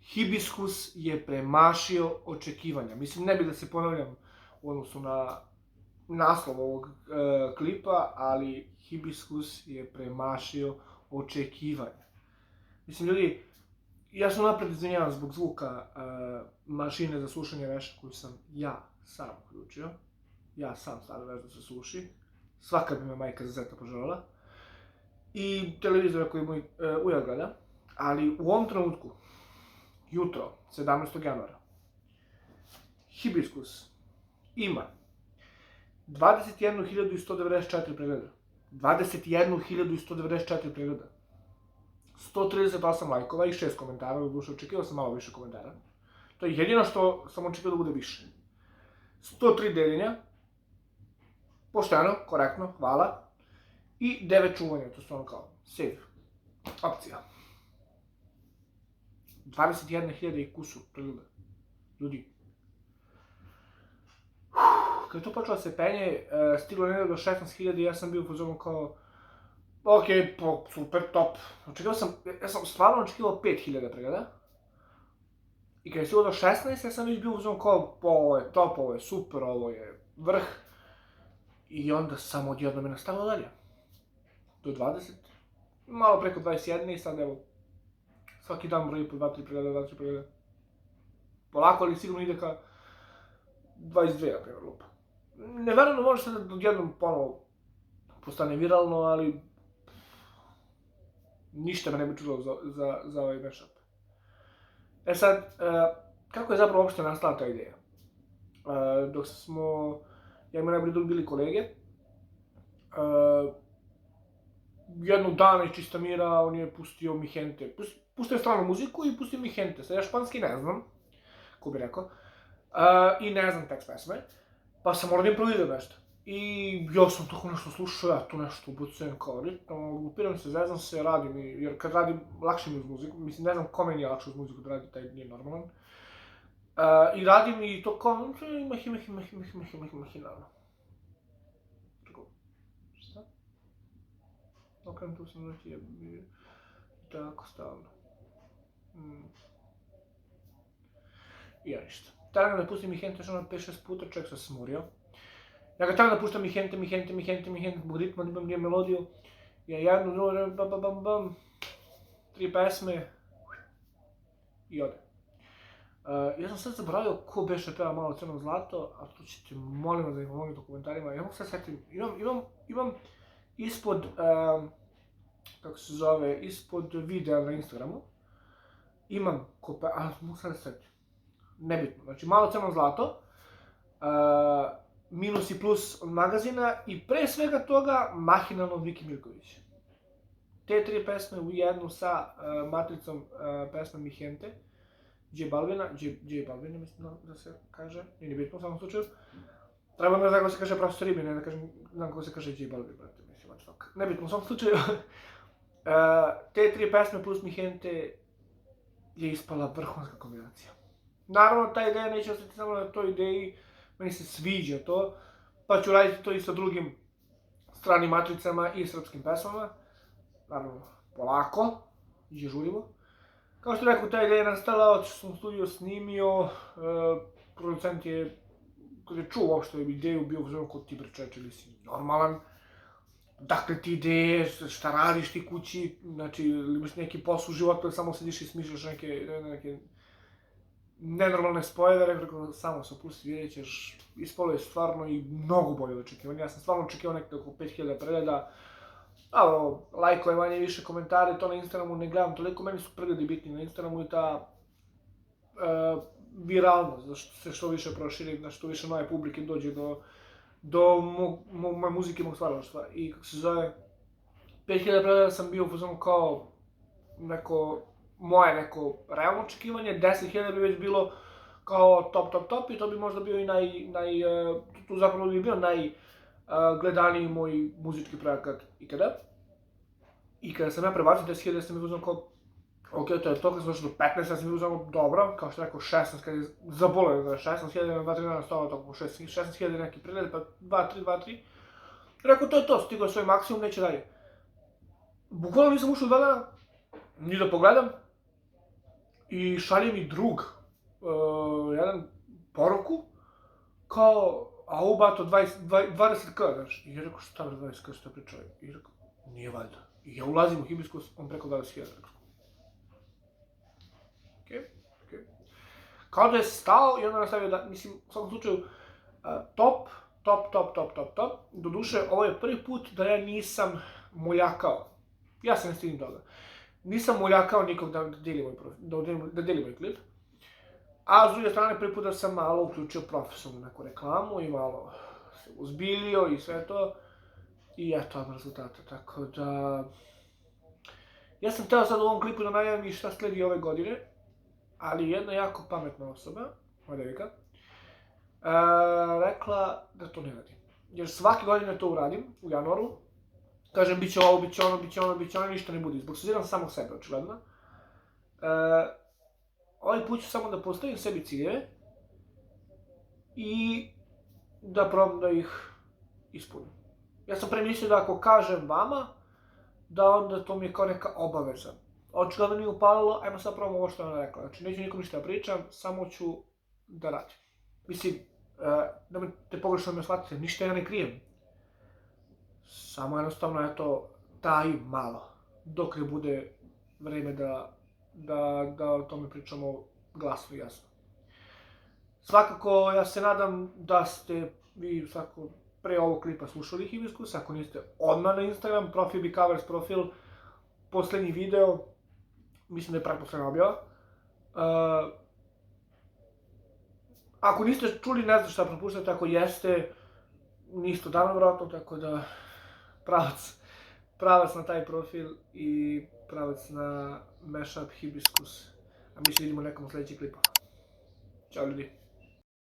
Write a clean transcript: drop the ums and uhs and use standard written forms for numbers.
Hibiskus je premašio očekivanja. Mislim, ne bih da se ponavljam u odnosu na naslov ovog klipa, ali Hibiskus je premašio očekivanja. Mislim, ljudi, ja sam napred izvinjavam zbog zvuka mašine za sušenje veša koju sam ja sam uključio. Ja sam stavio veš da se suši. Svaka bi me majka za zeta poželjela. I televizora koji moj uja gleda. Ali u ovom trenutku, jutro, 17. januara, Hibiskus ima 21.194 pregleda. 21.194 pregleda. 138 lajkova i 6 komentara, u duše očekivao sam malo više komentara. To je jedino što sam očekivao da bude više. 103 deljenja, pošteno, korektno, hvala. I 9 čuvanja, to su ono kao save, opcija. 21.000 i kusur pregleda. Ljudi. Kad je to počelo da se penje, stiglo je do 16.000 i ja sam bio u fazonu kao ok, super, top. Ja sam stvarno očekivao 5.000 pregleda. I kad je stiglo do 16, ja sam već bio u fazonu kao ovo je top, ovo je super, ovo je vrh. I onda sam odjednom je nastavilo dalje. Do 20, malo preko 21 i sad evo, svaki dan broji po 2-3 pregleda. Polako, ali sigurno ide ka 22, na primjer, lupa. Ne verujem da može se da odjednom ponovo postane viralno, ali ništa me ne bi čudilo za ovaj mashup. E sad, kako je zapravo uopšte nastala ta ideja? Dok smo, ja i moj najbolji drug bili kolege, jednog dana iz čista mira on je pustio Mihente. Pustio je stranu muziku i pustio Mihente. Sad ja španski ne znam, ko bi rekao, i ne znam tekst pesme, pa sam morao da improvizujem nešto. I ja sam tako nešto slušao, ja tu nešto ubacujem kao ritmo, glupiram se, zezam se, radim, jer kad radim, lakše mi uz muziku, mislim, ne znam kome nije lakše uz muziku da radi, taj nije normalan. I radim i to kao, ima, tako, šta? Okrenem tu sam neki je tako stalno. I ja ništa. Tragam da pustim Mihente još ono 5-6 puta, čovjek sam se smurio. Ja ga tragam da puštam Mihente, zbog ritma da imam nije melodiju. Ja jednu, drugu, bam, 3 pesme i ode. Ja sam sad zaboravio ko beše peva malo Crno zlato, a to ćete molim vas da mi pomogite u komentarima. Ja mogu sad setim, imam ispod, kako se zove, ispod videa na Instagramu, imam ko peva, ali mogu sad da setim. Nebitno, znači malo Crno zlato, minus i plus od magazina i pre svega toga Mahinalno od Viki Mirković. Te 3 pesme u jednu sa matricom pesme Mihente, J Balvina, mislim da se kaže, nije ni bitno u samom slučaju. Treba da znam kako se kaže Profesor Ribi, ne da kažem, znam kako se kaže J Balvin, brate, mislim, what the fuck. Nebitno u samom slučaju. Te 3 pesme plus Mihente je ispala vrhunska kombinacija. Naravno, ta ideja neće ostati samo na toj ideji, meni se sviđa to, pa ću raditi to i sa drugim stranim matricama i srpskim pesmama. Naravno, polako, žurimo. Kao što rekao, ta ideja je nastala, otišao sam u studio, snimio, producent je, kad je čuo uopšte ideju, bio uzmano kod ti brečeče, ili si normalan. Dakle ti ideje, šta radiš ti kući, znači, ili imaš neki posao u životu, samo sediš i smišljaš neke nenormalne spojeve, rekao, samo se opusti, vidjet ćeš, ispalo je stvarno i mnogo bolje od očekivanja. Ja sam stvarno očekivao nekada oko 5.000 pregleda, lajkove, manje više komentare, to na Instagramu ne gledam toliko, meni su pregledi bitni na Instagramu i ta viralnost, da se što više proširi, da što više nove publike dođe do moje muzike i mog stvaralaštva. I kako se zove, 5.000 pregleda sam bio u fazonu kao moje neko realno očekivanje, 10.000 bi već bilo kao top i to bi možda bio i tu zapravo bi bio najgledaniji moj muzički projekat ikada. I kada sam ja prebacio 10.000, ja sam mi uzmano kao, ok, to je to, kada sam došao do 15, ja sam mi uzmano dobro, kao što rekao 16, kada je zabolio da je 16.000, na 2-3 dana stalo toko 16.000 neki pregled, pa 2-3, Rekao, to je to, stigao je svoj maksimum, neće dalje. Bukvalno nisam ušao 2 dana, ni da pogledam. I šalje mi drug, jedan poruku, kao, a ovo bato 20k, znaš. I ja rekao, šta bre 20k što je pričao? I rekao, nije valjda. I ja ulazim u Hibiskus, on preko 20.000. Okej. Kao da je stao i onda nastavio da, mislim, u svakom slučaju, top. Doduše, ovo je prvi put da ja nisam moljakao. Ja se ne stidim toga. Nisam moljakao nikog da deli moj klip. A s druge strane, prvi put da sam malo uključio profesionalnu neku reklamu i malo se uzbiljio i sve to. I eto vam rezultata, tako da... Ja sam teo sad u ovom klipu da najavim i šta sledi ove godine, ali jedna jako pametna osoba, moja devika, rekla da to ne radim. Jer svake godine to uradim, u januaru, kažem bit će ovo, bit će ono, ništa ne bude, zbog suziram samo sebe, očigledno. Ovaj put ću samo da postavim sebi ciljeve i da probam da ih ispunim. Ja sam pre mislio da ako kažem vama, da onda to mi je kao neka obaveza. Očigledno nije upalilo, ajmo sad probamo ovo što je ona rekla. Znači, neću nikom ništa da pričam, samo ću da radim. Mislim, da me te pogrešno me shvatite, ništa ja ne krijem. Samo jednostavno, eto, tajim malo. Dok ne bude vreme da o tome pričamo glasno i jasno. Svakako, ja se nadam da ste vi svakako pre ovog klipa slušali Hibiskus, ako niste odmah na Instagram, profil Becovers profil, poslednji video, mislim da je pretposlednja objava. Ako niste čuli, ne znam šta propuštate, ako jeste, niste odavno vratno, tako da pravac na taj profil i pravac na Mashup Hibiskus. A mi se vidimo nekom u sledećih klipa. Ćao ljudi.